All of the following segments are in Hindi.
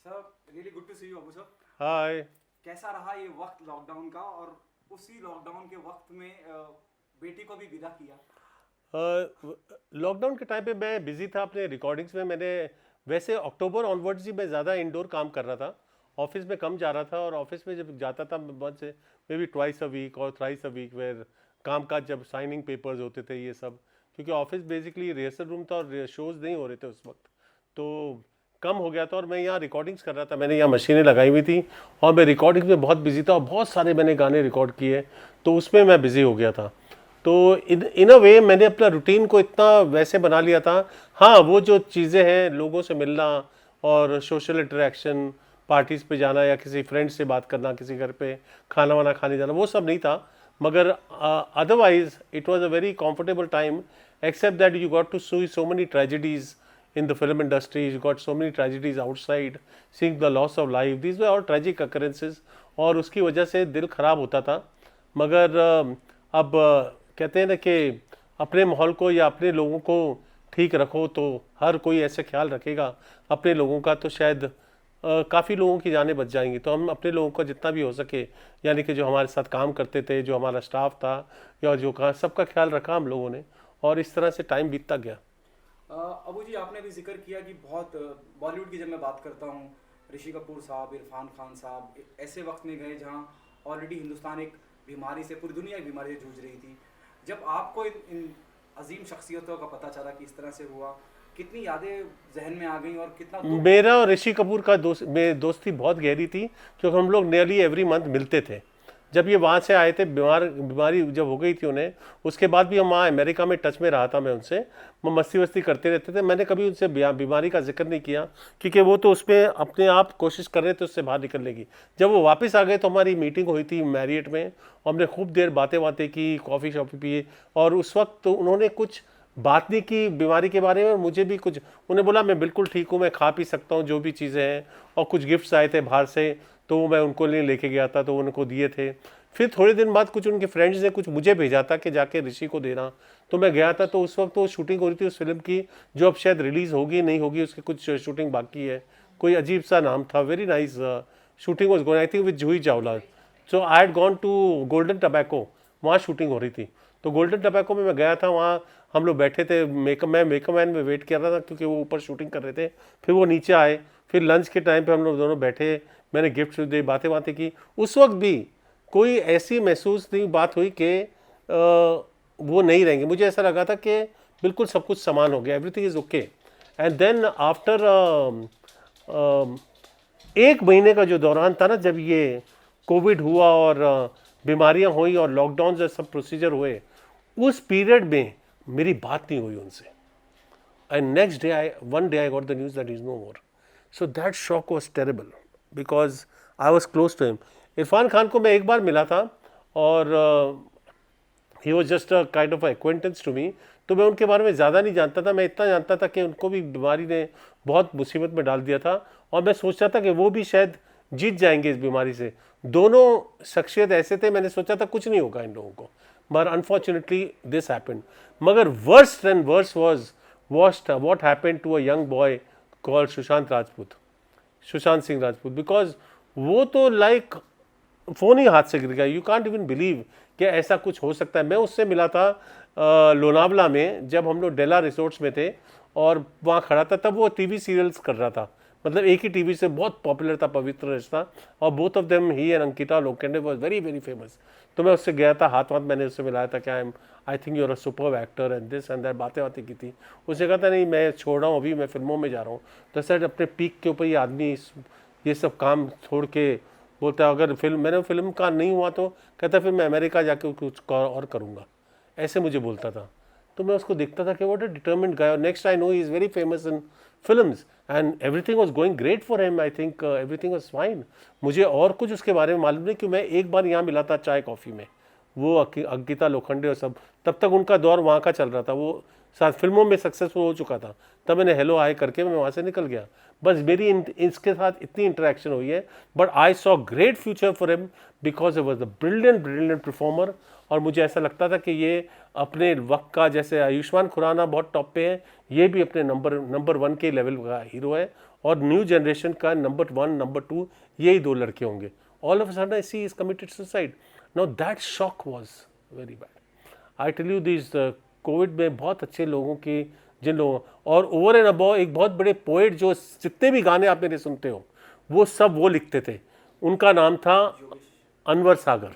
Sir really good to see you Abu sir. Hi. कैसा रहा ये वक्त लॉकडाउन का, और उसी लॉकडाउन के वक्त में बेटी को भी विदा किया। लॉकडाउन के टाइम पे मैं बिज़ी था अपने रिकॉर्डिंग्स में। मैंने वैसे अक्टूबर ऑनवर्ड्स ही मैं ज़्यादा इंडोर काम कर रहा था। ऑफिस में कम जा रहा था, और ऑफिस में जब जाता था मैं बहुत से may be twice a week और थ्राइस अ वीक, वेर काम काज जब साइनिंग पेपर्स होते थे ये सब, क्योंकि ऑफिस बेसिकली रिहर्सल रूम था और शोज़ नहीं हो रहे थे उस वक्त, तो कम हो गया था। और मैं यहाँ रिकॉर्डिंग्स कर रहा था, मैंने यहाँ मशीनें लगाई हुई थी और मैं रिकॉर्डिंग्स में बहुत बिजी था और बहुत सारे मैंने गाने रिकॉर्ड किए, तो उसमें मैं बिज़ी हो गया था। तो इन अ वे मैंने अपना रूटीन को इतना वैसे बना लिया था। हाँ, वो जो चीज़ें हैं, लोगों से मिलना और सोशल इंटरेक्शन, पार्टीज़ पे जाना या किसी फ्रेंड से बात करना, किसी घर पे खाना वाना खाने जाना, वो सब नहीं था। मगर otherwise it was a very comfortable time, except that you got to see so many tragedies in the film industry. You got so many tragedies outside, seeing the loss of life. These were all tragic occurrences, और उसकी वजह से दिल खराब होता था। मगर अब कहते हैं ना कि अपने माहौल को या अपने लोगों को ठीक रखो तो हर कोई ऐसे ख्याल रखेगा अपने लोगों का, तो शायद काफ़ी लोगों की जानें बच जाएंगी। तो हम अपने लोगों का जितना भी हो सके, यानी कि जो हमारे साथ काम करते थे, जो हमारा स्टाफ था या जो कहा, सबका ख्याल रखा हम लोगों ने, और इस तरह से टाइम बीतता गया। अबू जी, आपने भी जिक्र किया कि बहुत बॉलीवुड की जब मैं बात करता हूँ, ऋषि कपूर साहब, इरफान खान साहब ऐसे वक्त में गए जहाँ ऑलरेडी हिंदुस्तान एक बीमारी से, पूरी दुनिया एक बीमारी से जूझ रही थी। जब आपको इन अजीम शख्सियतों का पता चला कि इस तरह से हुआ, कितनी यादें जहन में आ गई और कितना दुख। मेरा और ऋषि कपूर का दोस्ती बहुत गहरी थी, क्योंकि हम लोग नियरली एवरी मंथ मिलते थे। जब ये वहाँ से आए थे, बीमारी जब हो गई थी उन्हें, उसके बाद भी हम वहाँ अमेरिका में टच में रहा था मैं उनसे, मैं मस्ती वस्ती करते रहते थे। मैंने कभी उनसे बीमारी का जिक्र नहीं किया, क्योंकि वो तो उसमें अपने आप कोशिश कर रहे थे उससे बाहर निकलने की। जब वो वापस आ गए तो हमारी मीटिंग हुई थी मैरियट में, और हमने खूब देर बातें बातें की, कॉफ़ी शॉफ़ी पिए, और उस वक्त तो उन्होंने कुछ बात नहीं की बीमारी के बारे में, और मुझे भी कुछ, उन्हें बोला मैं बिल्कुल ठीक हूँ, मैं खा पी सकता हूँ जो भी चीज़ें हैं। और कुछ गिफ्ट्स आए थे बाहर से, तो वो मैं उनको लिए लेके गया था, तो उनको दिए थे। फिर थोड़े दिन बाद कुछ उनके फ्रेंड्स ने कुछ मुझे भेजा था कि जाके ऋषि को देना, तो मैं गया था। तो उस वक्त वो शूटिंग हो रही थी उस फिल्म की, जो अब शायद रिलीज़ होगी नहीं होगी, उसकी कुछ शूटिंग बाकी है। कोई अजीब सा नाम था, very nice shooting was going, I think with Juhi Chawla. So I had gone to golden tobacco, वहाँ शूटिंग हो रही थी। तो गोल्डन टबैको में मैं गया था, वहाँ हम लोग बैठे थे, मेकअप मैन में वेट कर रहा था, क्योंकि वो ऊपर शूटिंग कर रहे थे। फिर वो नीचे आए, फिर लंच के टाइम पे हम लोग दोनों बैठे, मैंने गिफ्ट दे, बातें बातें की। उस वक्त भी कोई ऐसी महसूस नहीं बात हुई कि वो नहीं रहेंगे। मुझे ऐसा लगा था कि बिल्कुल सब कुछ समान हो गया, everything is okay. And then after एक महीने का जो दौरान था ना, जब ये कोविड हुआ और बीमारियां हुई और लॉकडाउन से सब प्रोसीजर हुए, उस पीरियड में मेरी बात नहीं हुई उनसे। And next day one day I got the news that is no more. So that shock was terrible, because I was close to him. Irrfan Khan को मैं एक बार मिला था, और he was just a kind of acquaintance to me. तो मैं उनके बारे में ज़्यादा नहीं जानता था। मैं इतना जानता था कि उनको भी बीमारी ने बहुत मुसीबत में डाल दिया था, और मैं सोचता था कि वो भी शायद जीत जाएंगे इस बीमारी से। दोनों शख्सियत ऐसे थे, मैंने सोचा था कुछ नहीं होगा इन लोगों को, मगर अनफॉर्चुनेटली दिस हैपेंड। मगर worst and worst was what happened to a young boy called Sushant Singh Rajput, because वो तो लाइक फ़ोन ही हाथ से गिर गया। यू कांट इवन बिलीव कि ऐसा कुछ हो सकता है। मैं उससे मिला था लोनावला में, जब हम लोग डेला रिसोर्ट्स में थे, और वहाँ खड़ा था। तब वो टीवी सीरियल्स कर रहा था, मतलब एक ही टीवी से बहुत पॉपुलर था, पवित्र रिश्ता, और both of them, he and Ankita Lokhande was very very famous. तो मैं उससे गया था, हाथ मैंने उससे मिलाया था, क्या I think you are a super actor and this and that, बातें बातें की थी। उसने कहा था नहीं, मैं छोड़ रहा हूँ अभी, मैं फिल्मों में जा रहा हूँ। तो सर अपने पीक के ऊपर ये आदमी ये सब काम छोड़ के बोलता है, अगर फिल्म का नहीं हुआ तो कहता फिर मैं अमेरिका जाके कुछ और करूँगा, ऐसे मुझे बोलता था। तो मैं उसको देखता था कि व्हाट अ डिटरमिन्ड गाय। और next I know he is very famous in films and everything was going great for him. I think everything was fine. मुझे और कुछ उसके बारे में मालूम नहीं, कि मैं एक बार यहाँ मिला था चाय कॉफ़ी में, वो अंकिता लोखंडे और सब, तब तक उनका दौर वहाँ का चल रहा था, वो साथ फिल्मों में सक्सेसफुल हो चुका था। तब मैंने हेलो हाय करके मैं वहाँ से निकल गया। बस मेरी इसके साथ इतनी इंटरेक्शन हुई है, but I saw great future for him, because he was a brilliant performer. और मुझे ऐसा लगता था कि ये अपने वक्त का, जैसे आयुष्मान खुराना बहुत टॉप पे है, ये भी अपने नंबर वन के लेवल का हीरो है, और न्यू जनरेशन का नंबर 1 नंबर 2 यही 2 लड़के होंगे. All of a sudden I see is committed suicide. Now that shock was very bad. I tell you this covid में बहुत अच्छे लोगों की, जिन लोगों, और ओवर एंड अबव एक बहुत बड़े पोएट जो जितने भी गाने आप मेरे सुनते हो वो सब वो लिखते थे. उनका नाम था अनवर सागर.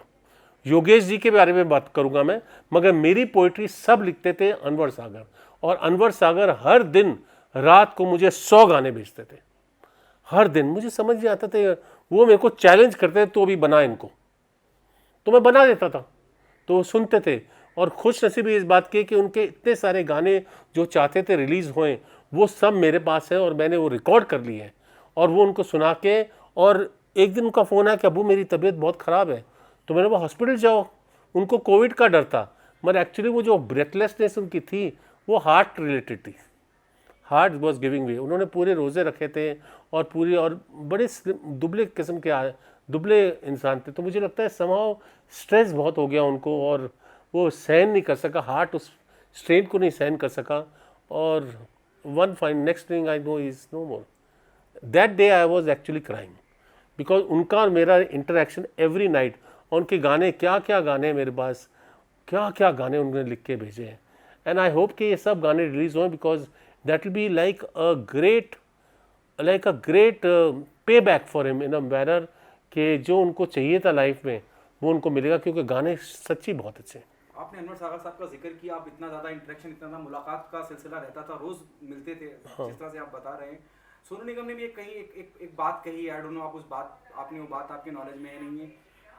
योगेश जी के बारे में बात करूंगा मैं, मगर मेरी पोइट्री सब लिखते थे अनवर सागर. और अनवर सागर हर दिन रात को मुझे 100 गाने भेजते थे. हर दिन मुझे समझ नहीं आता था, वो मेरे को चैलेंज करते थे, तो भी बना इनको, तो मैं बना देता था. तो वो सुनते थे और खुश नसीबी इस बात की कि उनके इतने सारे गाने जो चाहते थे रिलीज़ होएं वो सब मेरे पास है और मैंने वो रिकॉर्ड कर लिए हैं. और वो उनको सुना के, और एक दिन उनका फ़ोन आया कि अबू मेरी तबीयत बहुत ख़राब है. तो मैंने वो हॉस्पिटल जाओ. उनको कोविड का डर था, मगर एक्चुअली वो जो ब्रेथलेसनेस उनकी थी वो हार्ट रिलेटेड थी. हार्ट वॉज गिविंग वे. उन्होंने पूरे रोज़े रखे थे और पूरी, और बड़े दुबले किस्म के दुबले इंसान थे. तो मुझे लगता है समहाउ स्ट्रेस बहुत हो गया उनको और वो सहन नहीं कर सका, हार्ट उस स्ट्रेन को नहीं सहन कर सका. और one fine next thing I know is no more. That day I was actually crying because उनका और मेरा इंटरेक्शन एवरी नाइट. उनके गाने, क्या क्या गाने मेरे पास, क्या क्या गाने उन्होंने लिख के भेजे हैं. एंड आई होप कि ये सब गाने रिलीज हों because that will be like a great payback for him in a manner कि जो उनको चाहिए था लाइफ में वो उनको मिलेगा, क्योंकि गाने सच्ची बहुत अच्छे हैं. आपने अनवर सागर साहब का जिक्र किया, आप इतना ज़्यादा इंटरेक्शन, इतना ज़्यादा मुलाकात का सिलसिला रहता था, रोज़ मिलते थे. जिस तरह से आप बता रहे हैं, सोनू निगम ने भी एक बात कही, आई डोंट नो आप उस बात, आपने वो बात आपके नॉलेज में है नहीं है,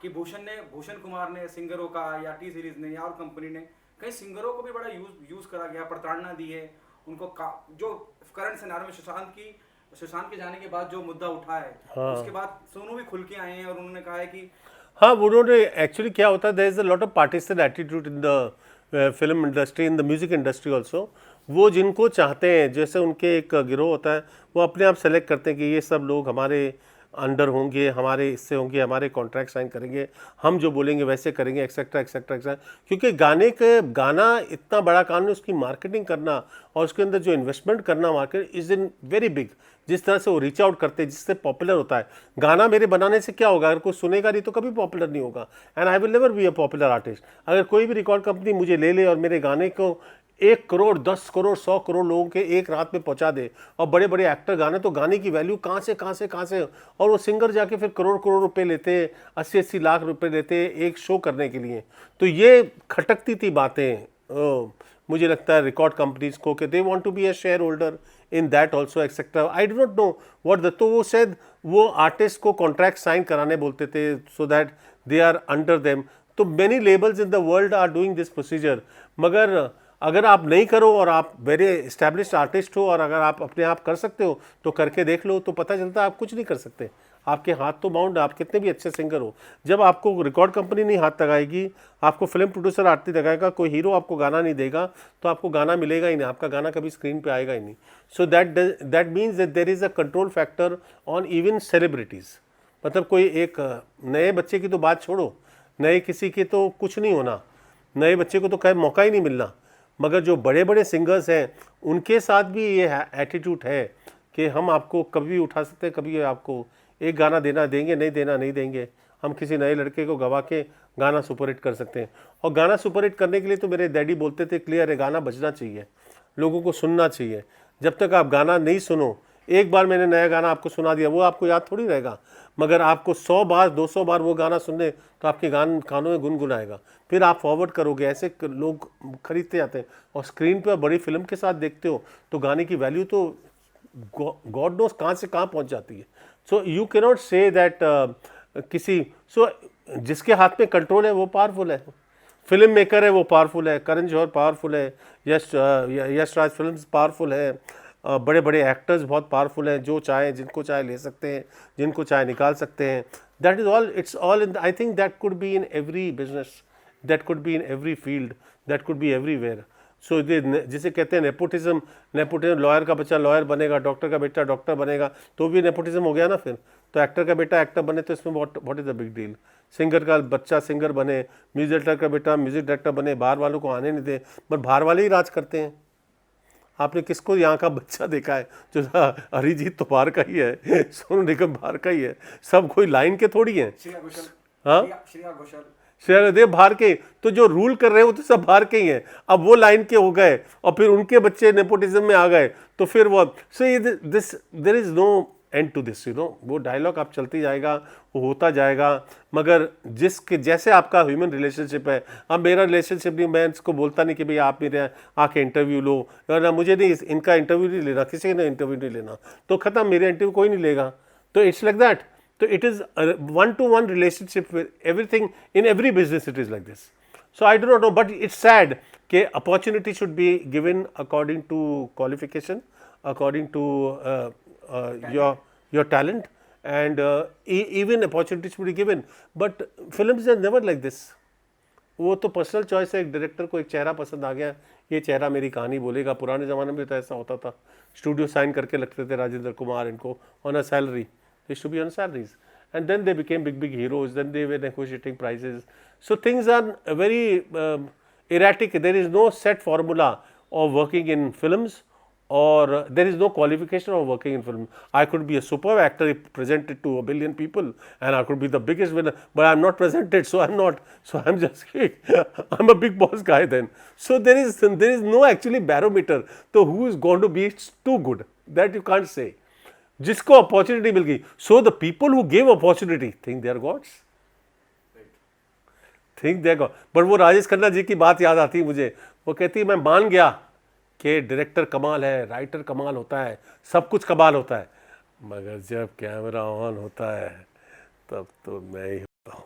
कि भूषण कुमार ने सिंगरों का, या टी सीरीज ने, या और कंपनी ने कई सिंगरों को भी बड़ा यूज करा गया, प्रताड़ना दी है उनको. जो करंट सिनारियो में सुशांत के जाने के बाद जो मुद्दा उठा है, उसके बाद सोनू भी खुल के आए हैं और उन्होंने कहा है कि हाँ, उन्होंने एक्चुअली क्या होता है, there is a lot of partisan attitude in the film industry, in the music industry also. वो जिनको चाहते हैं, जैसे उनके एक गिरोह होता है, वो अपने आप सेलेक्ट करते हैं कि ये सब लोग हमारे अंडर होंगे, हमारे इससे होंगे, हमारे कॉन्ट्रैक्ट साइन करेंगे, हम जो बोलेंगे वैसे करेंगे, एक्सेट्रा एक्सेट्रा एक्सेट्रा. क्योंकि गाना इतना बड़ा काम है, उसकी मार्केटिंग करना और उसके अंदर जो इन्वेस्टमेंट करना market is in very big. जिस तरह से वो रीच आउट करते हैं, जिससे पॉपुलर होता है. गाना मेरे बनाने से क्या होगा, अगर कोई सुनेगा नहीं तो कभी पॉपुलर नहीं होगा. And I will never be a popular artist. अगर कोई भी रिकॉर्ड कंपनी मुझे ले ले और मेरे गाने को 1 करोड़ 10 करोड़ 100 करोड़ लोगों के एक रात में पहुंचा दे, और बड़े बड़े एक्टर गाने, तो गाने की वैल्यू कहाँ से, और वो सिंगर जाके फिर करोड़ करोड़ रुपए लेते, 80-80 लाख रुपए लेते एक शो करने के लिए. तो ये खटकती थी बातें मुझे लगता है रिकॉर्ड कंपनीज को, कि they want to be a shareholder in that also etcetera. I do not know what the. तो वो शायद वो आर्टिस्ट को कॉन्ट्रैक्ट साइन कराने बोलते थे, so that they are under them. तो many labels in the world are doing this procedure. मगर अगर आप नहीं करो और आप वेरी एस्टैब्लिश्ड आर्टिस्ट हो, और अगर आप अपने आप कर सकते हो तो करके देख लो, तो पता चलता है आप कुछ नहीं कर सकते. आपके हाथ तो बाउंड, आप कितने भी अच्छे सिंगर हो. जब आपको रिकॉर्ड कंपनी नहीं हाथ लगाएगी, आपको फिल्म प्रोड्यूसर हाथ नहीं लगाएगा, कोई हीरो आपको गाना नहीं देगा, तो आपको गाना मिलेगा ही नहीं, आपका गाना कभी स्क्रीन पे आएगा ही नहीं. So that means that there is a control factor on even celebrities. मतलब कोई एक नए बच्चे की तो बात छोड़ो, नए किसी की तो कुछ नहीं होना, नए बच्चे को तो कहीं मौका ही नहीं मिलना. मगर जो बड़े बड़े सिंगर्स हैं उनके साथ भी ये एटीट्यूड है कि हम आपको कभी भी उठा सकते हैं, कभी आपको एक गाना देना देंगे, नहीं देना नहीं देंगे. हम किसी नए लड़के को गवा के गाना सुपरहिट कर सकते हैं. और गाना सुपरहिट करने के लिए तो मेरे डैडी बोलते थे क्लियर है, गाना बजना चाहिए, लोगों को सुनना चाहिए. जब तक आप गाना नहीं सुनो, एक बार मैंने नया गाना आपको सुना दिया, वो आपको याद थोड़ी रहेगा. मगर आपको 100 बार 200 बार वो गाना सुनने तो आपके कानों में गुनगुनाएगा. फिर आप फॉरवर्ड करोगे, ऐसे लोग खरीदते जाते हैं. और स्क्रीन पर बड़ी फिल्म के साथ देखते हो तो गाने की वैल्यू तो गॉड नोस कहाँ से कहाँ पहुँच जाती है. So you can not say that जिसके हाथ में कंट्रोल है वो पावरफुल है. फिल्म मेकर है वो पावरफुल है, करण जौहर पावरफुल है, यश राज फिल्म्स पावरफुल है, बड़े बड़े एक्टर्स बहुत पावरफुल हैं, जो चाहे जिनको चाहे ले सकते हैं, जिनको चाहे निकाल सकते हैं. That is all, it's all in. I think that could be in every business, that could be in every field, that could be everywhere. So जिसे कहते हैं नेपोटिज्म. लॉयर का बच्चा लॉयर बनेगा, डॉक्टर का बेटा डॉक्टर बनेगा, तो भी नेपोटिज्म हो गया ना. फिर तो एक्टर का बेटा एक्टर बने तो इसमें what is the big deal. Singer का बच्चा सिंगर बने, म्यूजिक डायरेक्टर का बेटा म्यूजिक डायरेक्टर बने, बाहर वालों को आने नहीं दे, पर बाहर वाले ही राज करते हैं. आपने किसको यहाँ का बच्चा देखा है जो अरिजीत तो बाहर का ही है, सोनू निगम बाहर का ही है, सब कोई लाइन के थोड़ी हैं। श्रेया घोषाल, हाँ श्रेया घोषाल, श्रेया देव बाहर के, तो जो रूल कर रहे हैं वो तो सब बाहर के ही हैं। अब वो लाइन के हो गए और फिर उनके बच्चे नेपोटिज्म में आ गए, तो फिर वो this there is no end to this, you know. वो डायलॉग आप चलती जाएगा, वो होता जाएगा, मगर जिसके जैसे आपका ह्यूमन रिलेशनशिप है। अब मेरा रिलेशनशिप नहीं, मैं इसको बोलता नहीं कि भाई आप मेरे आके इंटरव्यू लो, ना मुझे नहीं इनका इंटरव्यू नहीं लेना, किसी का इंटरव्यू नहीं लेना, तो खत्म, मेरे इंटरव्यू कोई नहीं लेगा। तो इट्स लाइक दैट। तो it is one two one relationship with everything, in every business it is like this. So I do not know, but it's sad कि opportunity should be given according to qualification, according to your talent, and even opportunity should be given. But films are never like this. वो तो पर्सनल चॉइस है, एक डायरेक्टर को एक चेहरा पसंद आ गया, ये चेहरा मेरी कहानी बोलेगा। पुराने ज़माने में तो ऐसा होता था, स्टूडियो साइन करके लगते थे राजेंद्र कुमार इनको on a salary, they should be on salaries, and then they became big heroes, then they were negotiating prices. So things are very erratic. There is no set formula of working in films, or there is no qualification of working in film. I could be a superb actor if presented to 1 billion people, and I could be the biggest winner, but I'm not presented, so I'm not, so I'm just I'm a big boss guy then. So there is no actually barometer, so who is going to be too good, that you can't say. जिसको अपॉर्चुनिटी मिल गई, so the people who give opportunity think they are gods, think they are god. But वो राजेश खन्ना जी की बात याद आती है मुझे, वो कहती है मैं मान गया कि डायरेक्टर कमाल है, राइटर कमाल होता है, सब कुछ कमाल होता है, मगर जब कैमरा ऑन होता है तब तो मैं ही होता हूँ।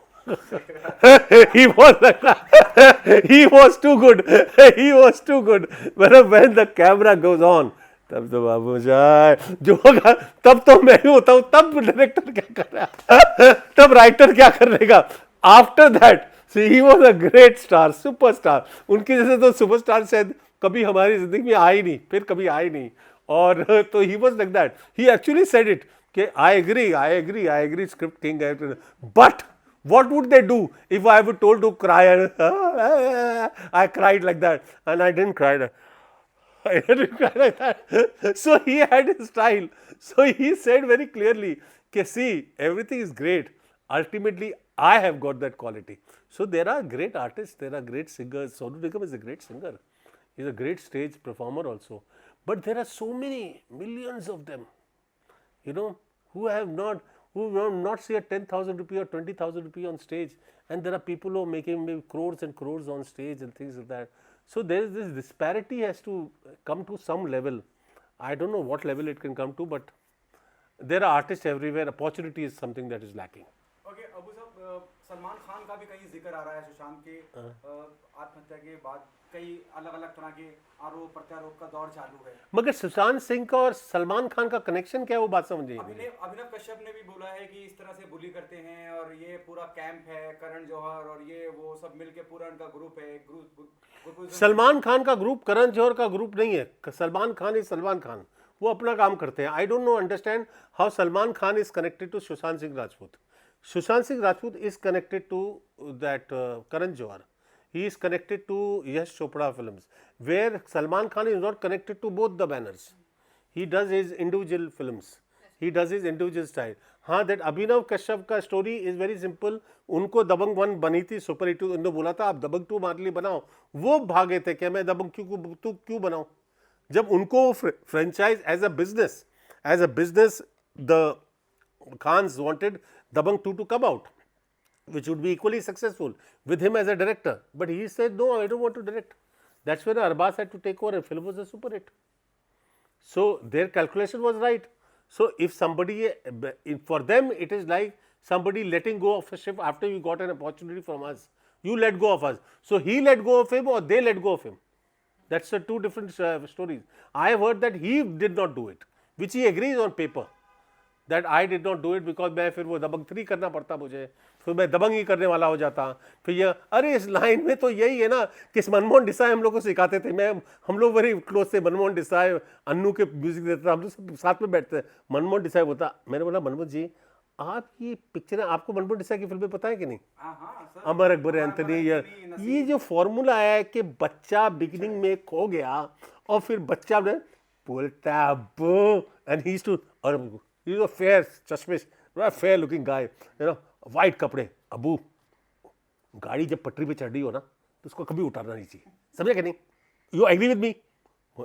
he was too good, he was too good, when the camera goes on, तब तो बाबू जाए जो होगा, तब तो मैं ही होता हूँ, तब डायरेक्टर क्या कर रहा है, तब राइटर क्या कर लेगा। After that he was a great star, superstar. उनके जैसे तो सुपरस्टार शायद कभी हमारी जिंदगी में आए नहीं, फिर कभी आए नहीं। और तो he was like that, he actually said it कि I agree script king, but what would they do if I were told to cry? I cried like that, and I didn't cry like that. So he had his style. So he said very clearly, see, everything is great. Ultimately, I have got that quality. So there are great artists, there are great singers. Sonu Nigam is a great singer. He's a great stage performer also. But there are so many, millions of them, you know, who have not see a 10,000 rupee or 20,000 rupee on stage, and there are people who are making maybe crores and crores on stage and things like that. So there is this disparity has to come to some level. I don't know what level it can come to, but there are artists everywhere. Opportunity is something that is lacking. Okay, Abu साहब, सलमान खान का भी कहीं जिक्र आ रहा है सुशांत के आत्महत्या के बाद, कई अलग अलग तरह के आरोप प्रत्यारोप का दौर चालू है। मगर सुशांत सिंह का और सलमान खान का कनेक्शन क्या है, वो बात समझिए। अभिनव कश्यप ने भी बोला है कि इस तरह से बुली करते हैं और ये पूरा कैंप है, करण जौहर और ये वो सब मिलके पूरा उनका ग्रुप है। सलमान खान का ग्रुप करण जौहर का ग्रुप नहीं है। सलमान खान इज सलमान खान, वो अपना काम करते हैं। I don't know understand how Salman Khan is connected to Sushant Singh Rajput. Sushant Singh Rajput is connected to that Karan Johar. He is connected to Yash Chopra films, where Salman Khan is not connected to both the banners. He does his individual films. He does his individual style. हाँ, that Abhinav Kashyap का story is very simple. उनको दबंग 1 बनी थी, सुपर हिट, उन्होंने बोला था आप दबंग 2 हमारे लिए बनाओ, वो भागे थे क्या मैं दबंग क्यों बनाऊं। जब उनको franchise as a business the Khans wanted Dabang 2 to come out, which would be equally successful with him as a director. But he said, no, I don't want to direct. That's when Arbaz had to take over and film was a super hit. So their calculation was right. So if somebody, for them, it is like somebody letting go of a ship after you got an opportunity from us. You let go of us. So he let go of him or they let go of him. That's the two different stories. I have heard that he did not do it, which he agrees on paper. That I did not do it because मैं फिर वो दबंग 3 करना पड़ता मुझे, फिर मैं दबंग ही करने वाला हो जाता। फिर ये अरे इस लाइन में तो यही है ना कि मनमोहन देसाई हम लोग को सिखाते थे, हम लोग वेरी क्लोज थे, मनमोहन देसाई अन्नू के म्यूजिक देते थे, हम लोग सब साथ में बैठते थे। मनमोहन देसाई बोलता, मैंने बोला मनमोहन जी आप ये पिक्चर, आपको मनमोहन देसाई की फिल्में पता है कि नहीं? हाँ हाँ सर, अमर अकबर एंथनी, ये जो फॉर्मूला है कि बच्चा बिगिनिंग में खो गया और फिर बच्चा बोलता एंड ही टू, और ही इज अ फेयर चश्मिश, fair looking guy, you know, white कपड़े, अबू गाड़ी जब पटरी पे चढ़ रही हो ना तो उसको कभी उतारना नहीं चाहिए, समझे कि नहीं? You agree with me?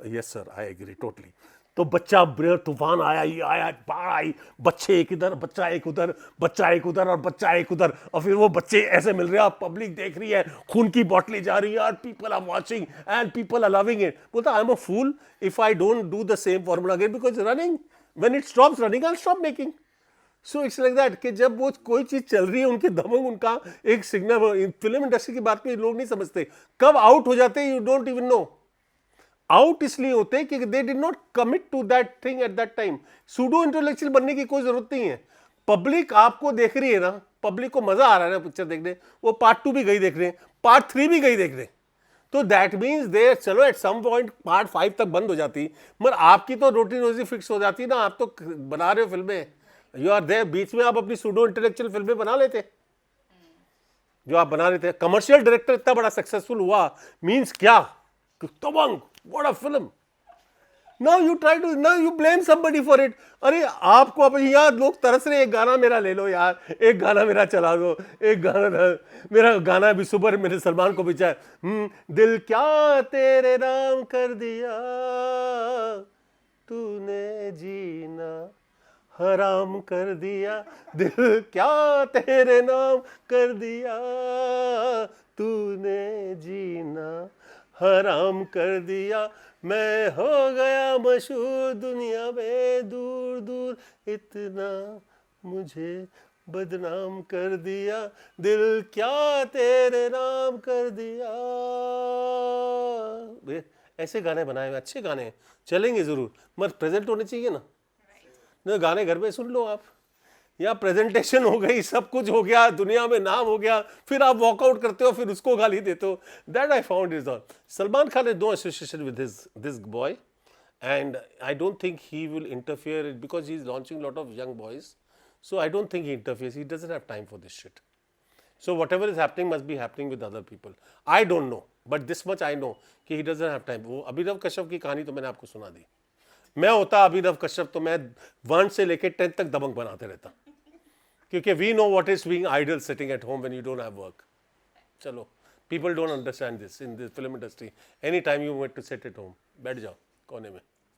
Yes sir, I agree totally. तो बच्चा तूफान आया, ये आया, बाढ़ आई, बच्चे एक इधर, बच्चा एक उधर, बच्चा एक उधर और बच्चा एक उधर, और फिर वो बच्चे ऐसे मिल रहे हैं, पब्लिक देख रही है, खून की बोतलें जा रही है, people are watching and people are loving it. बोलता I am a fool if I don't do the same formula again, because running when it stops running I stop making. So it's like that कि जब वो कोई चीज चल रही है, उनके दमक, उनका एक सिग्नल, फिल्म इंडस्ट्री की बात में लोग नहीं समझते, कब आउट हो जाते हैं you don't even know. Out इसलिए होते हैं कि they did not commit to that thing at that time. Pseudo intellectual बनने की कोई जरूरत नहीं है। पब्लिक आपको देख रही है ना, पब्लिक को मजा आ रहा है ना पिक्चर देखने, वो पार्ट 2 भी गई देखने, पार्ट 3 भी गई देखने, तो दैट मीन्स देर, चलो एट सम पॉइंट पार्ट 5 तक बंद हो जाती, मगर आपकी तो रोटी रोजी फिक्स हो जाती ना। आप तो बना रहे हो फिल्में, यू आर देयर, बीच में आप अपनी सूडो इंटेलेक्चुअल फिल्में बना लेते, जो आप बना रहे थे। कमर्शियल डायरेक्टर इतना बड़ा सक्सेसफुल हुआ मीन्स क्या, Dabangg, what a film. Now you try to, now you blame somebody for it. अरे आपको अब यहाँ लोग तरस रहे, एक गाना मेरा ले लो यार, एक गाना मेरा चला दो, एक गाना, मेरा गाना भी सुपर, मेरे सलमान को बेचा है, दिल क्या तेरे नाम कर दिया तूने जीना हराम कर दिया, दिल क्या तेरे नाम कर दिया तूने जीना हराम कर दिया, मैं हो गया मशहूर दुनिया में, दूर दूर इतना मुझे बदनाम कर दिया, दिल क्या तेरे नाम कर दिया। ऐसे गाने बनाए हुए, अच्छे गाने चलेंगे जरूर, मगर प्रेजेंट होने चाहिए ना। गाने घर में सुन लो आप, या प्रेजेंटेशन हो गई, सब कुछ हो गया, दुनिया में नाम हो गया, फिर आप वॉकआउट करते हो, फिर उसको गाली देते हो। That I found is all. Salman Khan has no association with this boy, and I don't think he will interfere because he is launching a lot of young boys. So I don't think he interferes. He doesn't have time for this shit. So whatever is happening must be happening with other people. I don't know, but this much I know कि he doesn't have time. वो अभिनव कश्यप की कहानी तो मैंने आपको सुना दी। मैं होता अभिनव कश्यप तो मैं 1 से लेकर 10 तक दबंग बनाते रहता, क्योंकि we know what is being idle sitting at home when you don't have work. चलो, people don't understand this in this film industry. Any time you want to sit at home, बैठ जाओ कोने में।